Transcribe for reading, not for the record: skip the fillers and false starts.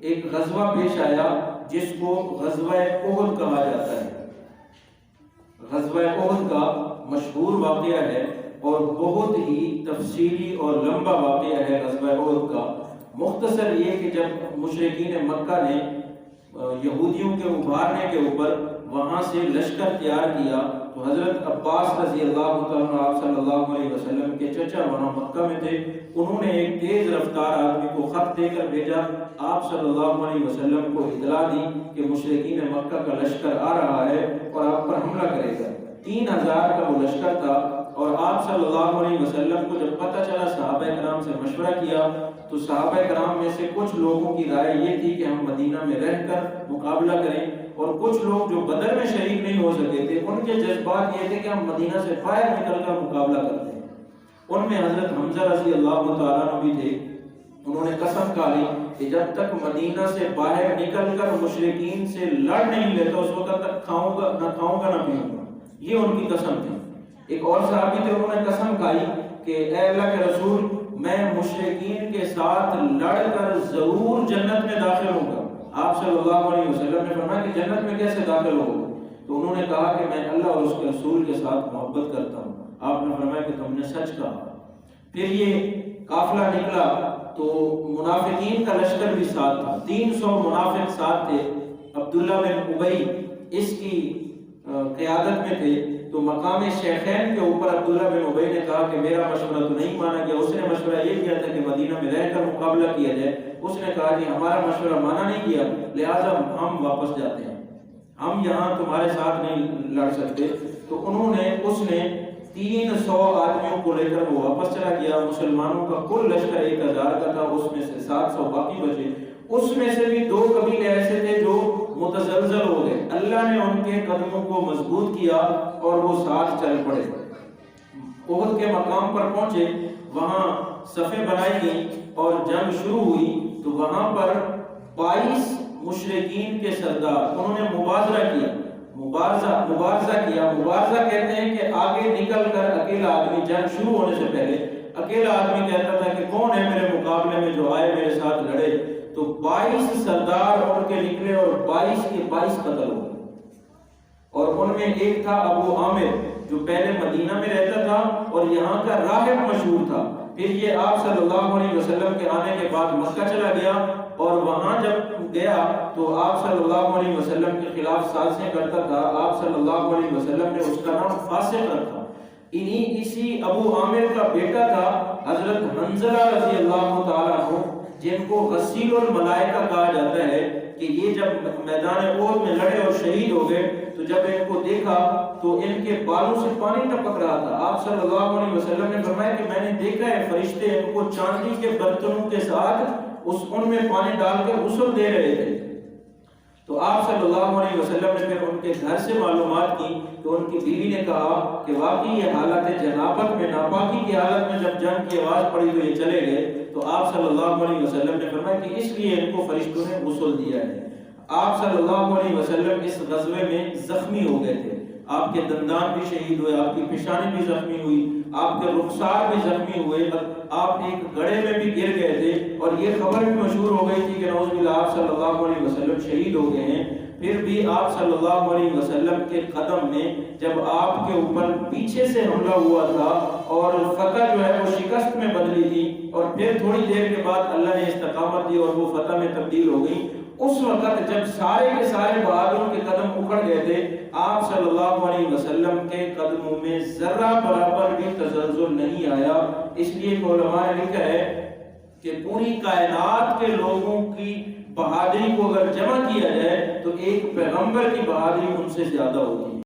ایک غزوہ پیش آیا جس کو غزوہ احد کہا جاتا ہے۔ غزوہ احد کا مشہور واقعہ ہے اور بہت ہی تفصیلی اور لمبا واقعہ ہے غزوہ احد کا۔ مختصر یہ کہ جب مشرکین مکہ نے یہودیوں کے ابھارنے کے اوپر وہاں سے لشکر تیار کیا تو حضرت عباس رضی اللہ تعالیٰ آپ صلی اللہ علیہ وسلم کے چچا وہاں مکہ میں تھے، انہوں نے ایک تیز رفتار آدمی کو خط دے کر بھیجا، آپ صلی اللہ علیہ وسلم کو اطلاع دی کہ مشرکین مکہ کا لشکر آ رہا ہے اور آپ پر حملہ کرے گا۔ 3000 کا وہ لشکر تھا، اور آپ صلی اللہ علیہ وسلم کو جب پتہ چلا صحابہ کرام سے مشورہ کیا تو صحابہ کرام میں سے کچھ لوگوں کی رائے یہ تھی کہ ہم مدینہ میں رہ کر مقابلہ کریں، اور کچچھ لوگ جو بدر میں شریک نہیں ہو سکے تھے ان کے جذبات یہ تھے کہ ہم مدینہ سے باہر نکل کر مقابلہ کرتے ہیں۔ ان میں حضرت حمزہ رضی اللہ تعالیٰ عنہ بھی تھے، انہوں نے قسم کھا لی کہ جب تک مدینہ سے باہر نکل کر مشرکین سے لڑ نہیں لیتا اس وقت تک کھاؤں گا نہ پیوں گا، یہ ان کی قسم تھی۔ ایک اور صحابی تھے، انہوں نے قسم کھائی کہ اے اللہ کے رسول، میں مشرکین کے ساتھ لڑ کر ضرور جنت میں داخل ہوں گا۔ آپ صلی اللہ علیہ وسلم نے فرمایا کہ جنت میں کیسے داخل ہو؟ تو انہوں نے کہا کہ میں اللہ اور اس کے رسول کے ساتھ محبت کرتا ہوں۔ آپ نے فرمایا کہ تم نے سچ کہا۔ پھر یہ قافلہ نکلا تو منافقین کا لشکر بھی ساتھ تھا، 300 منافق ساتھ تھے، عبداللہ بن ابی اس کی قیادت میں تھے۔ تو مقام شیخین کے اوپر عبداللہ بن ابی نے کہا کہ میرا مشورہ تو نہیں مانا گیا، اس نے مشورہ یہ کیا تھا کہ مدینہ میں رہ کر مقابلہ کیا جائے، اس نے کہا کہ ہمارا مشورہ مانا نہیں گیا لہٰذا ہم واپس جاتے ہیں، ہم یہاں تمہارے ساتھ نہیں لڑ سکتے۔ تو اس نے 300 آدمیوں کو لے کر وہ واپس چلا گیا۔ مسلمانوں کا کل لشکر 1000 کا تھا، اس میں سے 700 باقی بچے، اس میں سے بھی 2 قبیلے ایسے تھے جو متزلزل ہو گئے، اللہ نے ان کے قدموں کو مضبوط کیا اور وہ ساتھ چل پڑے۔ احد کے مقام پر پہنچے، وہاں صفیں بنائی گئیں اور جنگ شروع ہوئی تو وہاں پر 22 مشرکین کے سردار انہوں نے مبارزہ کیا۔ مبارزہ کہتے ہیں کہ آگے نکل کر اکیلا آدمی، جنگ شروع ہونے سے پہلے اکیلا آدمی کہتا تھا کہ کون ہے میرے مقابلے میں جو آئے میرے ساتھ لڑے۔ تو 22 سردار اڑ کے نکلے اور 22 کے 22 قتل ہو گئے، اور ان میں ایک تھا ابو عامر جو پہلے مدینہ میں رہتا تھا اور یہاں کا راہب مشہور تھا۔ پھر یہ آپ صلی اللہ علیہ وسلم کے آنے کے بعد مکہ چلا گیا، اور وہاں جب گیا تو آپ صلی اللہ علیہ وسلم کے خلاف سازشیں کرتا تھا۔ آپ صلی اللہ علیہ وسلم نے اس کا نام فاسق رکھا۔ اسی ابو عامر کا بیٹا تھا حضرت حنظلہ رضی اللہ تعالیٰ عنہ، جن کو غسیل الملائکہ کہا جاتا ہے، کہ یہ جب میدان احد میں لڑے اور شہید ہو گئے تو جب ان کو دیکھا تو ان کے بالوں سے پانی ٹپک رہا تھا۔ آپ صلی اللہ علیہ وسلم نے فرمایا کہ میں نے دیکھا ہے فرشتے ان کو چاندی کے برتنوں کے ساتھ ان میں پانی ڈال کر غسل دے رہے تھے۔ تو آپ صلی اللہ علیہ وسلم نے پھر ان کے گھر سے معلومات کی تو ان کی بیوی نے کہا کہ واقعی یہ حالت جنابت میں، ناپاکی کی حالت میں جب جنگ کی آواز پڑی تو یہ چلے گئے۔ تو آپ صلی اللہ علیہ وسلم نے فرمایا کہ اس لیے ان کو فرشتوں نے غسل دیا ہے۔ آپ صلی اللہ علیہ وسلم اس غزوے میں زخمی ہو گئے تھے، آپ کے دندان بھی شہید ہوئے، آپ کی پیشانی بھی زخمی ہوئی، آپ کے رخسار بھی زخمی ہوئے، آپ ایک گڑھے میں بھی گر گئے تھے، اور یہ خبر بھی مشہور ہو گئی تھی کہ نعوذ باللہ آپ صلی اللہ علیہ وسلم شہید ہو گئے ہیں۔ پھر بھی آپ صلی اللہ علیہ وسلم کے قدم میں جب آپ کے اوپر پیچھے سے حملہ ہوا تھا اور فتح جو ہے وہ شکست میں بدلی تھی، اور پھر تھوڑی دیر کے بعد اللہ نے استقامت دی اور وہ فتح میں تبدیل ہو گئی، اس وقت جب سارے کے سارے بہادروں کے قدم اکھڑ گئے تھے، آپ صلی اللہ علیہ وسلم کے قدموں میں ذرہ برابر بھی تزلزل نہیں آیا۔ اس لیے علماء نے لکھا ہے کہ پوری کائنات کے لوگوں کی بہادری کو اگر جمع کیا جائے تو ایک پیغمبر کی بہادری ان سے زیادہ ہوگی۔